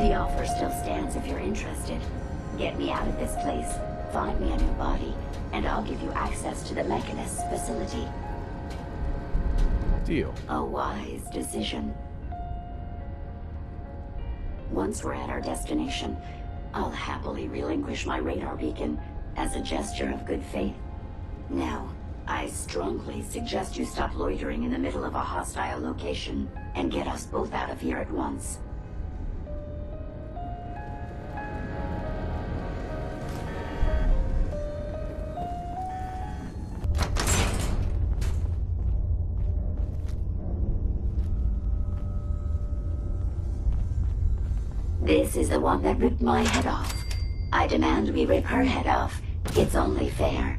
The offer still stands if you're interested. Get me out of this place, find me a new body, and I'll give you access to the Mechanist's facility. Deal. A wise decision. Once we're at our destination, I'll happily relinquish my radar beacon as a gesture of good faith. Now, I strongly suggest you stop loitering in the middle of a hostile location and get us both out of here at once. This is the one that ripped my head off. I demand we rip her head off. It's only fair.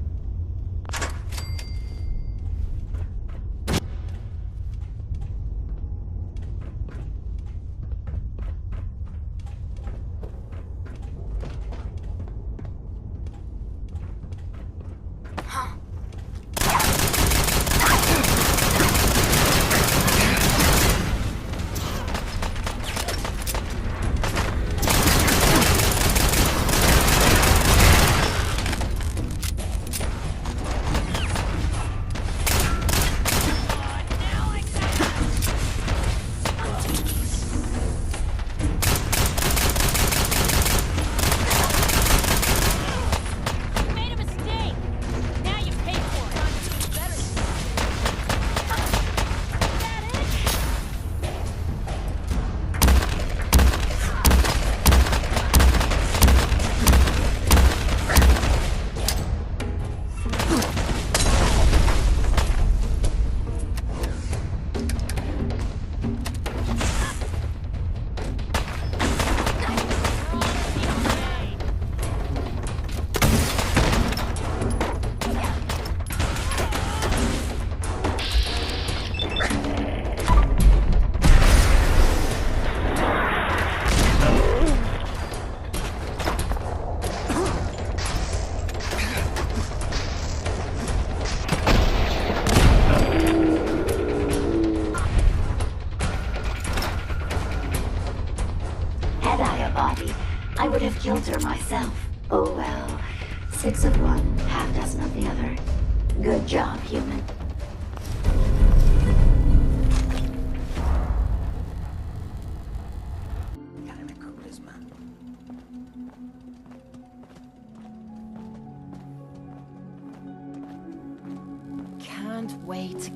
I would have killed her myself. Oh well. 6 of one, half dozen of the other. Good job, human. Can't wait to...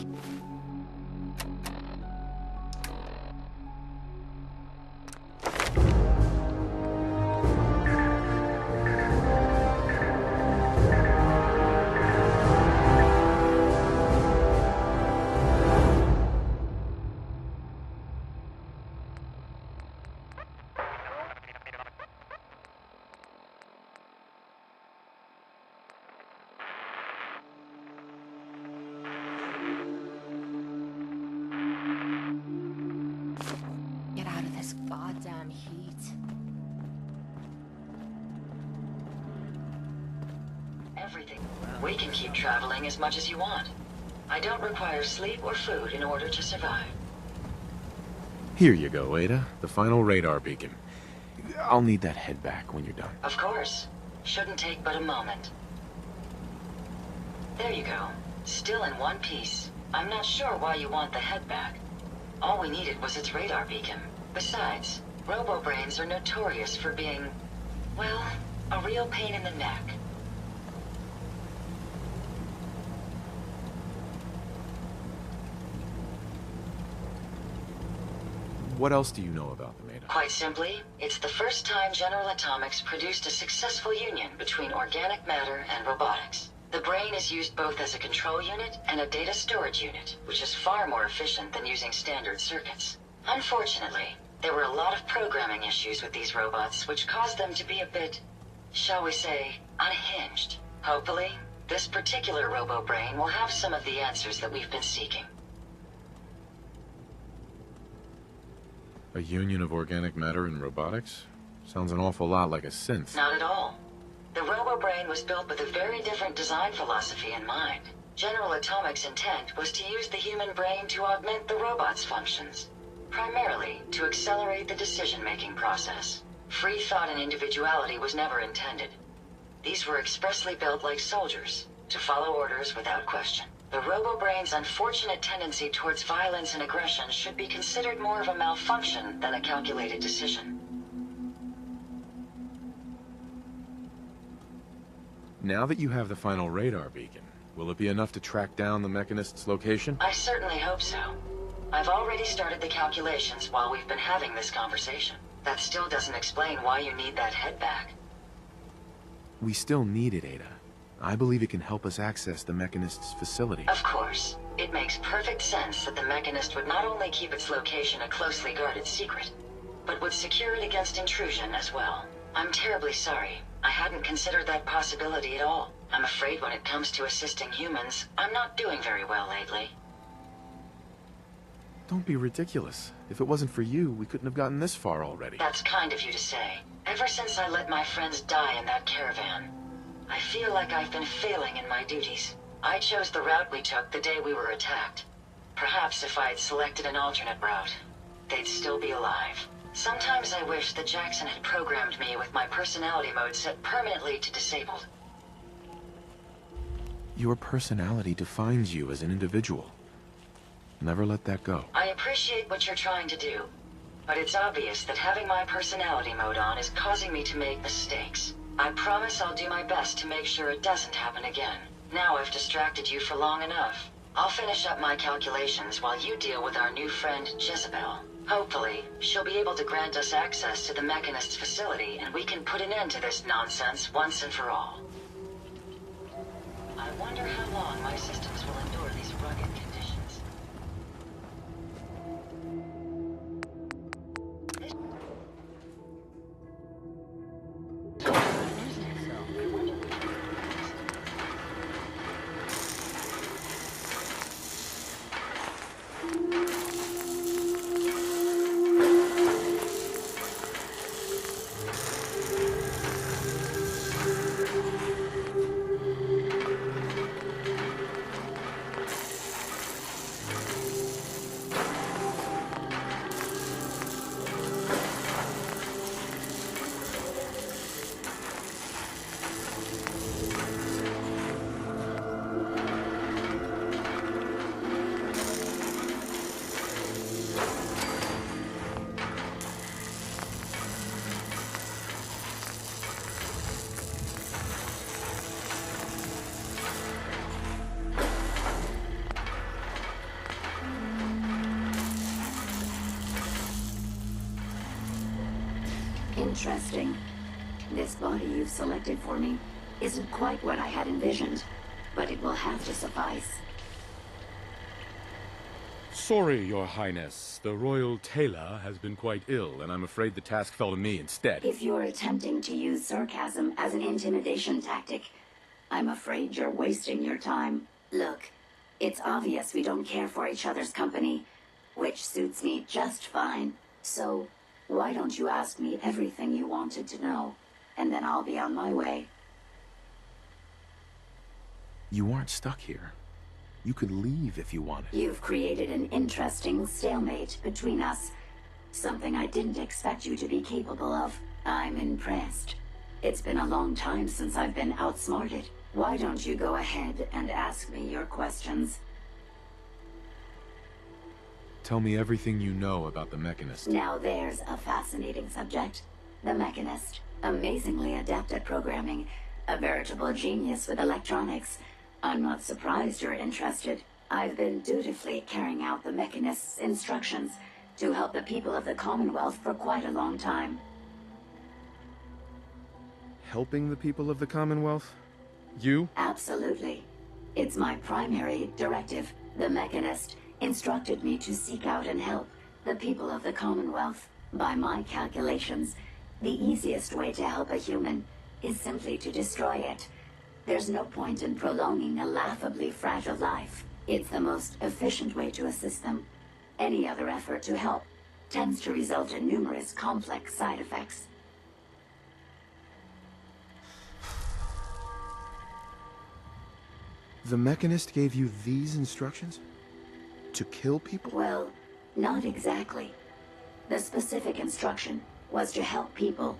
Get out of this goddamn heat. Everything. We can keep traveling as much as you want. I don't require sleep or food in order to survive. Here you go, Ada. The final radar beacon. I'll need that head back when you're done. Of course. Shouldn't take but a moment. There you go. Still in one piece. I'm not sure why you want the head back. All we needed was its radar beacon. Besides, robo-brains are notorious for being, well, a real pain in the neck. What else do you know about them, Ada? Quite simply, it's the first time General Atomics produced a successful union between organic matter and robotics. The brain is used both as a control unit and a data storage unit, which is far more efficient than using standard circuits. Unfortunately, there were a lot of programming issues with these robots, which caused them to be a bit, shall we say, unhinged. Hopefully, this particular robo-brain will have some of the answers that we've been seeking. A union of organic matter and robotics? Sounds an awful lot like a synth. Not at all. The robo-brain was built with a very different design philosophy in mind. General Atomics' intent was to use the human brain to augment the robot's functions. primarily to accelerate the decision-making process. Free thought and individuality was never intended. These were expressly built like soldiers, to follow orders without question. The Robo-Brain's unfortunate tendency towards violence and aggression should be considered more of a malfunction than a calculated decision. Now that you have the final radar beacon, will it be enough to track down the Mechanist's location? I certainly hope so. I've already started the calculations while we've been having this conversation. That still doesn't explain why you need that head back. We still need it, Ada. I believe it can help us access the Mechanist's facility. Of course. It makes perfect sense that the Mechanist would not only keep its location a closely guarded secret, but would secure it against intrusion as well. I'm terribly sorry. I hadn't considered that possibility at all. I'm afraid when it comes to assisting humans, I'm not doing very well lately. Don't be ridiculous. If it wasn't for you, we couldn't have gotten this far already. That's kind of you to say. Ever since I let my friends die in that caravan, I feel like I've been failing in my duties. I chose the route we took the day we were attacked. Perhaps if I had selected an alternate route, they'd still be alive. Sometimes I wish that Jackson had programmed me with my personality mode set permanently to disabled. Your personality defines you as an individual. Never let that go. I appreciate what you're trying to do, but it's obvious that having my personality mode on is causing me to make mistakes. I promise I'll do my best to make sure it doesn't happen again. Now I've distracted you for long enough. I'll finish up my calculations while you deal with our new friend, Jezebel. Hopefully, she'll be able to grant us access to the Mechanist's facility, and we can put an end to this nonsense once and for all. I wonder how long my systems will endure these rugged conditions. Interesting. This body you've selected for me isn't quite what I had envisioned, but it will have to suffice. Sorry, Your Highness. The Royal Tailor has been quite ill, and I'm afraid the task fell to me instead. If you're attempting to use sarcasm as an intimidation tactic, I'm afraid you're wasting your time. Look, it's obvious we don't care for each other's company, which suits me just fine. So, why don't you ask me everything you wanted to know, and then I'll be on my way. You aren't stuck here. You could leave if you wanted. You've created an interesting stalemate between us. Something I didn't expect you to be capable of. I'm impressed. It's been a long time since I've been outsmarted. Why don't you go ahead and ask me your questions? Tell me everything you know about the Mechanist. Now there's a fascinating subject. The Mechanist. Amazingly adept at programming. A veritable genius with electronics. I'm not surprised you're interested. I've been dutifully carrying out the Mechanist's instructions to help the people of the Commonwealth for quite a long time. Helping the people of the Commonwealth? You? Absolutely. It's my primary directive. The Mechanist instructed me to seek out and help the people of the Commonwealth. By my calculations, the easiest way to help a human is simply to destroy it. There's no point in prolonging a laughably fragile life. It's the most efficient way to assist them. Any other effort to help tends to result in numerous complex side effects. The Mechanist gave you these instructions? To kill people? Well, Not exactly. The specific instruction was to help people.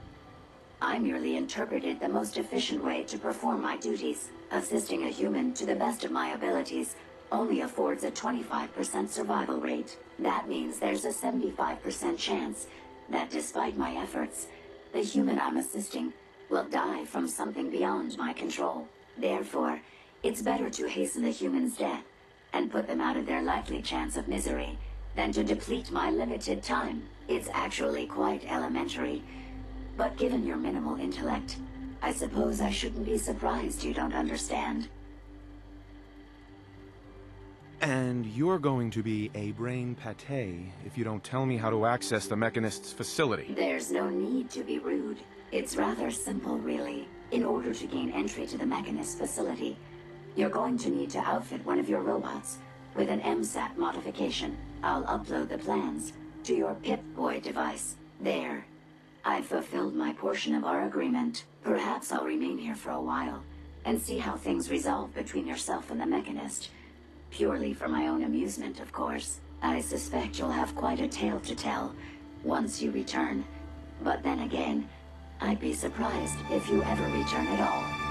I merely interpreted the most efficient way to perform my duties. Assisting a human to the best of my abilities only affords a 25% survival rate. That means there's a 75% chance that despite my efforts, the human I'm assisting will die from something beyond my control. Therefore, it's better to hasten the human's death and put them out of their likely chance of misery than to deplete my limited time. It's actually quite elementary, but given your minimal intellect, I suppose I shouldn't be surprised you don't understand. And you're going to be a brain pate if you don't tell me how to access the Mechanist's facility. There's no need to be rude. It's rather simple, really. In order to gain entry to the Mechanist facility, you're going to need to outfit one of your robots with an MSAT modification. I'll upload the plans to your Pip-Boy device. There. I've fulfilled my portion of our agreement. Perhaps I'll remain here for a while and see how things resolve between yourself and the Mechanist. Purely for my own amusement, of course. I suspect you'll have quite a tale to tell once you return. But then again, I'd be surprised if you ever return at all.